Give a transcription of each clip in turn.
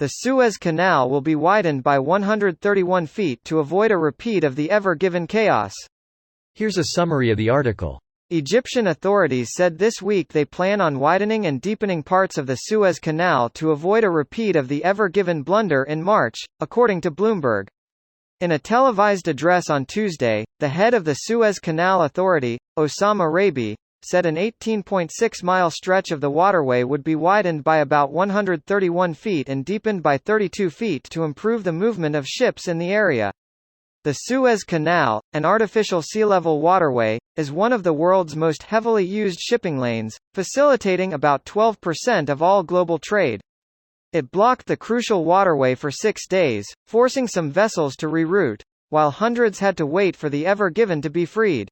The Suez Canal will be widened by 131 feet to avoid a repeat of the ever-given chaos. Here's a summary of the article. Egyptian authorities said this week they plan on widening and deepening parts of the Suez Canal to avoid a repeat of the ever-given blunder in March, according to Bloomberg. In a televised address on Tuesday, the head of the Suez Canal Authority, Osama Rabi, said an 18.6-mile stretch of the waterway would be widened by about 131 feet and deepened by 32 feet to improve the movement of ships in the area. The Suez Canal, an artificial sea-level waterway, is one of the world's most heavily used shipping lanes, facilitating about 12% of all global trade. It blocked the crucial waterway for 6 days, forcing some vessels to reroute, while hundreds had to wait for the Ever Given to be freed.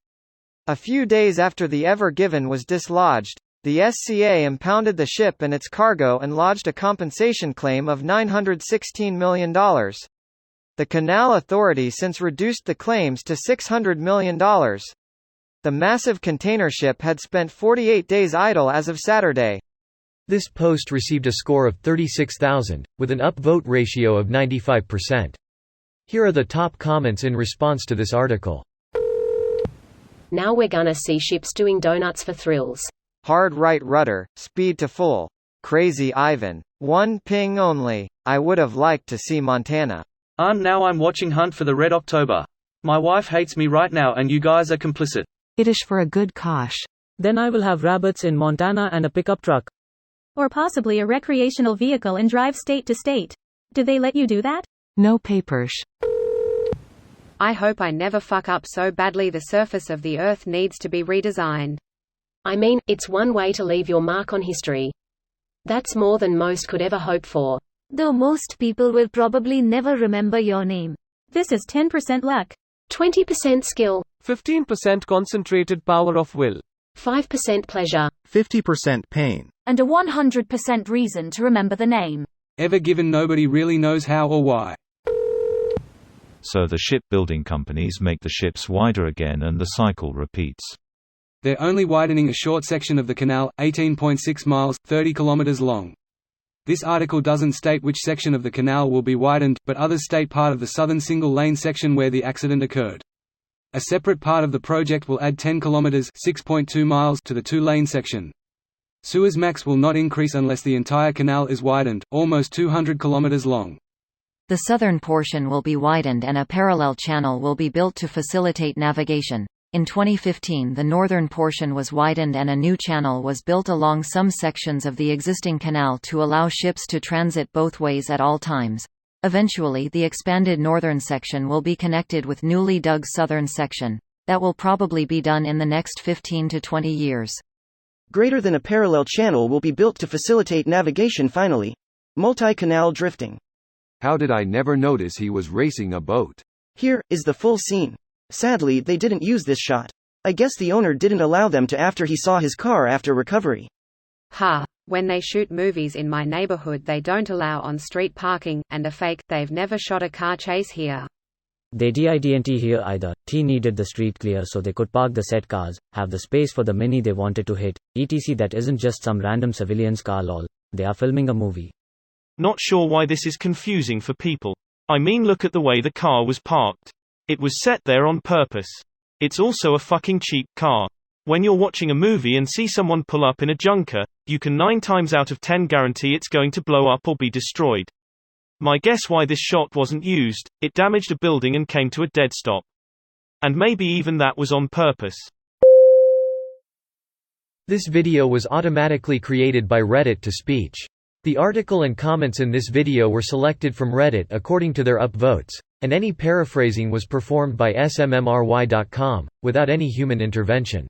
A few days after the Ever Given was dislodged, the SCA impounded the ship and its cargo and lodged a compensation claim of $916 million. The Canal Authority since reduced the claims to $600 million. The massive container ship had spent 48 days idle as of Saturday. This post received a score of 36,000, with an upvote ratio of 95%. Here are the top comments in response to this article. Now we're gonna see ships doing donuts for thrills. Hard right rudder, speed to full. Crazy Ivan. One ping only. I would have liked to see Montana. Now I'm watching Hunt for the Red October. My wife hates me right now and you guys are complicit. It is for a good kosh. Then I will have rabbits in Montana and a pickup truck. Or possibly a recreational vehicle and drive state to state. Do they let you do that? No papers. I hope I never fuck up so badly the surface of the Earth needs to be redesigned. I mean, it's one way to leave your mark on history. That's more than most could ever hope for. Though most people will probably never remember your name. This is 10% luck, 20% skill, 15% concentrated power of will, 5% pleasure, 50% pain, and a 100% reason to remember the name. Ever Given nobody really knows how or why. So the shipbuilding companies make the ships wider again and the cycle repeats. They're only widening a short section of the canal, 18.6 miles, 30 kilometers long. This article doesn't state which section of the canal will be widened, but others state part of the southern single-lane section where the accident occurred. A separate part of the project will add 10 kilometers (6.2 miles) to the two-lane section. Suezmax will not increase unless the entire canal is widened, almost 200 kilometers long. The southern portion will be widened and a parallel channel will be built to facilitate navigation. In 2015, the northern portion was widened and a new channel was built along some sections of the existing canal to allow ships to transit both ways at all times. Eventually, the expanded northern section will be connected with newly dug southern section. That will probably be done in the next 15 to 20 years. Greater than a parallel channel will be built to facilitate navigation finally. Multi-canal drifting. How did I never notice he was racing a boat? Here is the full scene. Sadly, they didn't use this shot. I guess the owner didn't allow them to after he saw his car after recovery. Ha, when they shoot movies in my neighborhood they don't allow on-street parking, and a fake, they've never shot a car chase here. They didn't here either. T needed the street clear so they could park the set cars, have the space for the mini they wanted to hit, etc. That isn't just some random civilian's car lol. They are filming a movie. Not sure why this is confusing for people. I mean, look at the way the car was parked. It was set there on purpose. It's also a fucking cheap car. When you're watching a movie and see someone pull up in a junker, you can 9 times out of 10 guarantee it's going to blow up or be destroyed. My guess why this shot wasn't used, it damaged a building and came to a dead stop. And maybe even that was on purpose. This video was automatically created by Reddit to speech. The article and comments in this video were selected from Reddit according to their upvotes, and any paraphrasing was performed by smmry.com, without any human intervention.